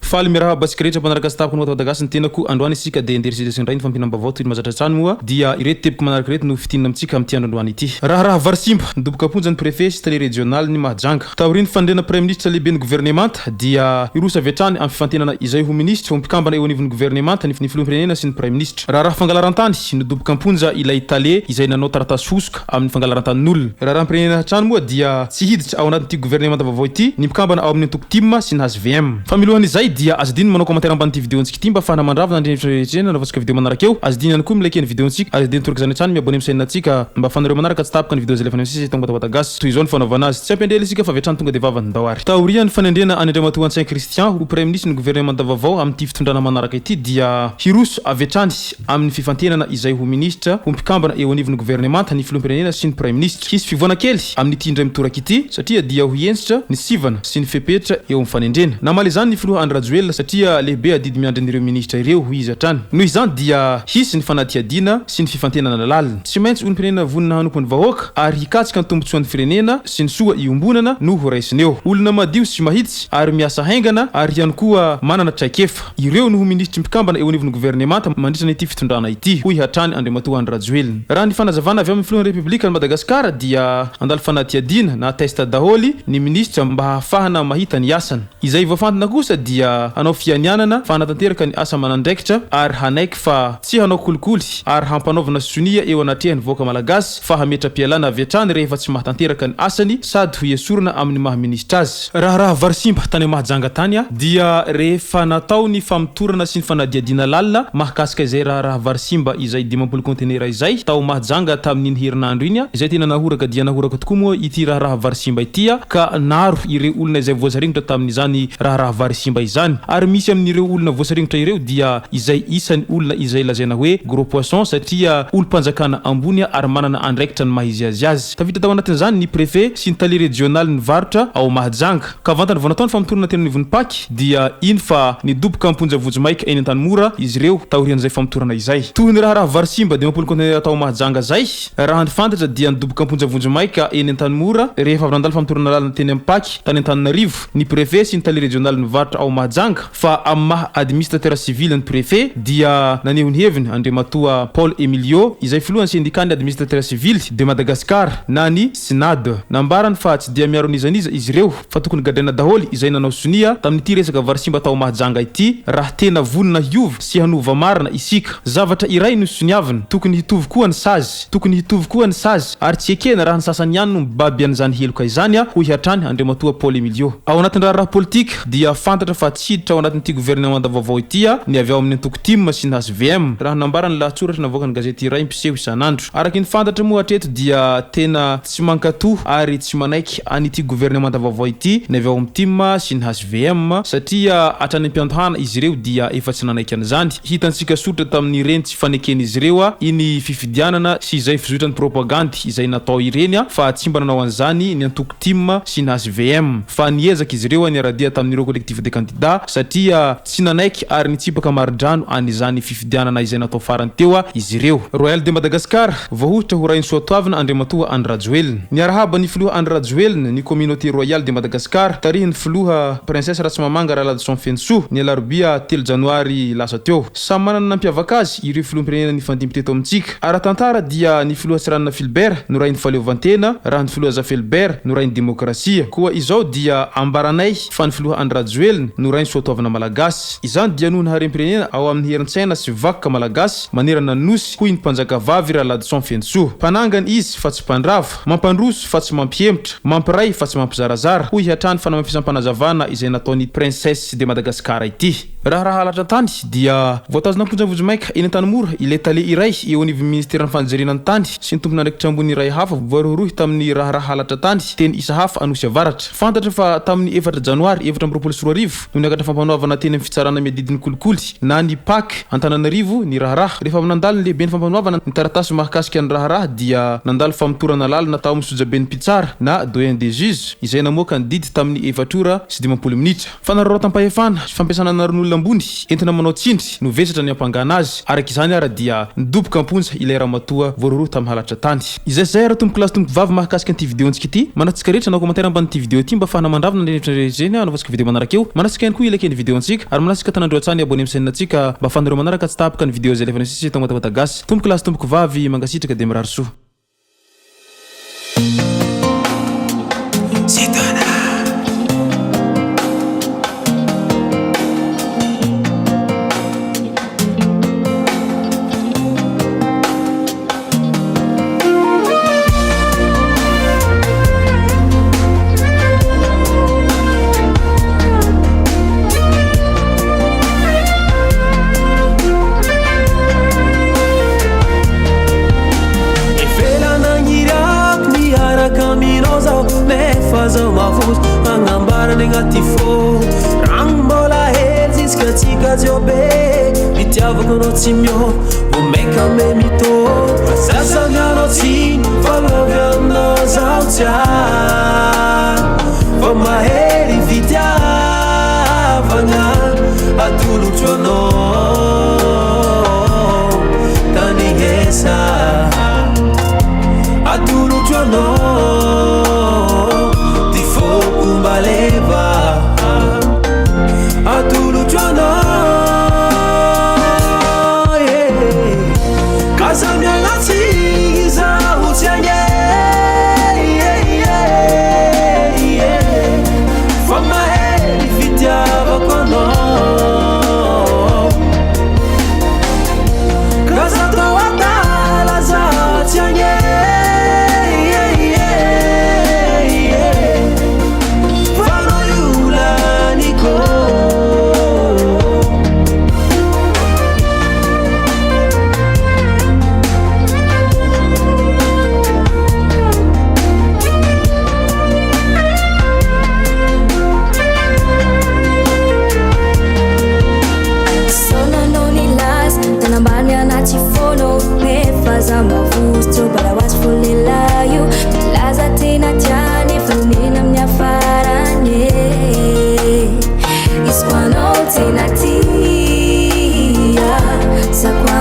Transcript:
faly miraha basikeretra manaraka stapako no Madagasikara ny tena ko androany isika de nderisy ndray ny fampinam-baovao toy ny mazatra trano moa dia ireto tepoko manaraka reto no fitinina amitsika amty androany ity raha Varsimba nidoboka aponja ny préfet sy télé régional ny Mahajanga taoriny fandrena premier ministre lehibe ny gouvernement dia irosa vetrany amin'ny fifantenana izay ho ministre mpikambana eo anivon'ny gouvernement ny filoham-pirenena sy ny premier ministre raha fangalarantany nidoboka amponja ilay tale izay nanao taratasy fosoka amin'ny fangalarantany'olona raha pirenena trano moa dia tsy hiditra ao anatin'ity gouvernement vaovao ity ny mpikambana ao amin'ny antoko TIM sy ny HVM familohan'izay dia azidiny manao commentaire amban'ity vidéontsika ity mba afahana mandrava nandrejena navatsika vidéo manaraka eo azidiny ihany koa milike ny vidéontsika azidiny toraka zany trano miabone amin'ny chaîne-natsika mba afanareo manaraka tsy tapaka ny vidéo zay lefa nisy tonga Madagasikara toy izao ny fanaovana azy tsy ampendrely isika fa vetrany tonga de vavany daoary taorian'ny fanendrena any Andriamatoa Antsain Christian ho premier ministre ny gouvernement vaovao amin'ity fitondrana manaraka ity dia hiroso avetrany amin'ny fifantenana izay ho ministre ho mpikambana eo anivon'ny gouvernement ny filoham-pirenena sy ny premier ministre hisy fivoana kely amin'ity indray mitoraka ity satria dia ho entsitra ny sivana sy ny fepetra eo amin'ny fanendrena namale zany ny filoha Andry Rajoelina satria lehibe adidy miandran'ireo ministre ireo ho izy hatrany noho izany dia hisy ny fanadihadiana sy ny fifantenana lalina tsy maintsy olom-pirenena vonina hanompo ny vahoaka ary hikatsika ny tombotsoan'ny firenena sy ny soa iombonana no ho raisiny eo olona madio sy mahitsy ary miasa haingana ary ihany koa manana traikefa ireo no ho ministry mpikambana eo anivon'ny gouvernement mandritra n'ity fitondrana ity hoy hatrany Andriamatoa Andry Rajoelina raha ny fanazavana avy amin'ny filohan'ny republika ny Madagasikara dia andalo fanadihadiana na testa daholy ny ministre mba hahafahana mahita ny asany izay voafantana kosa dia hanao fianianana fa hanatanteraka ny asa manandraikitra ary hanaiky fa tsy hanao kolikoly ary hampanaovana sonia eo anatrehany voaka malagasy fa hametra-pialana avy hatrany rehefa tsy mahatanteraka ny asany sady ho esorina amin'ny maha-ministra azy raha Varsimba tany Mahajanga tany dia rehefa natao ny famitorana sy ny fanadihadiana lalina mahakasika izay raha Varsimba izay 50 contenera izay tao Mahajanga tamin'iny herinandro iny izay tena nahoraka dia nahoraka tokoa moa ity raha Varsimba ity ka naro ireo olona izay voasaringotra tamin'izany raha Varsimba izany ary misy amin'ireo olona voasaringotra ireo dia izay isan'ny olona izay lazaina hoe gros poisson satria olom-panjakana ambony ary manana andraikitra ny mahizy azy tavita tao anatin'izany ny préfet sy ny télé régional ny varotra ao Mahajanga ka vantany vao natao ny famitorana tena nivon'ny paky dia iny fa nidoboka amponja vojomaika eny an-tanymora izy ireo taorian'izay famitorana izay toy ny raha Varsimba 50 contenera tao Mahajanga zay raha nifantatra dia nidoboka amponja vojomaika eny an-tanymora rehefa avy nandalo famitorana lalina teny amin'ny paky tany Antananarivo ny préfet sy ny télé régional ny varotra ao Mahajanga fa amin'ny maha administrateur civil ny préfet dia naneho ny heviny Andriamatoa Paul Emilio izay filohan'ny syndicat administrateur civil de Madagascar na ny SINAD nambarany fa tsy dia miaro nizaniza izy ireo fa tokony gadrena daholy izay nanao sonia tamin'ity resaka Varsimba tao Mahajanga ity raha tena vonina hiova sy hanova marina isika zavatra iray no soniavina tokony hitovy koa ny sazy ary tsy ekena raha ny sasany ihany no mibaby an'izany heloka izany hoy hatrany Andriamatoa Paul Emilio ao anatin'ny raha politika dia fantatra fa tsy hiditra ao anatin'ity gouvernement vaovao ity ny avy ao amin'ny antoko TIM sy ny HVM raha nambarany lahatsoratra navoaka ny gazety iray mpiseho isanandro araky ny fantatra moa hatreto dia tena tsy mankatoa ary tsy manaiky an'ity gouvernement vaovao ity ny avy ao amin'ny TIM sy ny HVM satria hatrany am-piantohana izy ireo dia efa tsy nanaiky an'izany hitantsika sotra tamin'ny ireny tsy fanekeny izy ireo iny fifidianana sy izay fizotrany propagandy izay natao ireny fa tsy mba nanao an'izany ny antoko TIM sy ny HVM fa niezaka izy ireo ny aradia tamin'ireo collectif de candidats satria tsy nanaiky ary nitsipaka maridrano an'izany fifidianana izay natao farany teo izy ireo Royal de Madagascar voahotritra ho rainy soatoavina Andriamatoa Andry Rajoelina ny arahaba ny filoha Andry Rajoelina ny communauté royale de Madagascar tarihiny filoha princesse Ratsimamanga Ralady Sonfenso ny alarobia 3 janoary lasa teo samy manana nampiavaka azy ireo filoham-pirenena ny fandimby teto amintsika ara-tantara dia ny filoha Tsiranana Filbert no rainy fahaleovantena raha ny filoha Zafelbert no rainy demokrasia koa izao dia ambaranay fa ny filoha Andry Rajoelina no rainy soatoavina malagasy izany dia noho ny harem-pirenena ao amin'ny herin-tsaina sy vakoka malagasy manerana nosy hoy ny mpanjaka vavy Ralady Sonfenso mpanangany izy fa tsy mpandrava mampandroso fa tsy mampihemitra mampiray fa tsy mampizarazara hoy hatrany fanamafisam-panazavana izay nataony princesse de Madagascar ity raha halatra tany dia voatazona amponja vojomaika eny an-tanymora ilay tale iray eo anivon'ny ministère ny fanjairana ny tany sy ny tompony andraikitra ambony iray hafa voarohorohy tamin'ny raha halatra tany teny isa hafa anosy avaratra fantatra fa tamin'ny 4 janoary 2024 no niakatra fampanoavana teny amin'ny fitsarana miadidiny kolikoly na ny PAK Antananarivo ny raharaha rehefa nandalo ny lehibe ny fampanoavana ny taratasy mahakasika ny raharaha dia nandalo famitorana lalina tao amin'ny sojaben'ny mpitsara na doyen des juges izay namoaka ny didy tamin'ny 4 ora sy 20 minitra fanararaotam-pahefana sy fampiasana naron'olona ambony entina manao tsindry no vesatra ny ampangana azy araky izany ara dia nidoboka amponja ilay Ramatoa voarorohy tamin'ny halatra tany izay ara tomboko lasy tomboko vavy mahakasika an'ity vidéontsika ity manatsika rehetra na commentaire amban'ity vidéo ity mba afahana mandravina nandrefitra rejeny anaovantsika vidéo manaraka eo manatsika ihany koa ilekeny vidéo antsika ary manasika tanandro atsany abonné amin'ny chaîne antsika mba fandareo manaraka tsy tapaka ny vidéo zay lefa nisy tao matavatagasy tomboky lasy tomboky vavy mangasitraka de mirary soa Simio, o meka me mito, sasa ngano tin, fala no zautia, for my head if it vanga, atulu chono, tani hesa, atulu chono, tifo kumbaleva, atulu chono. Sakwa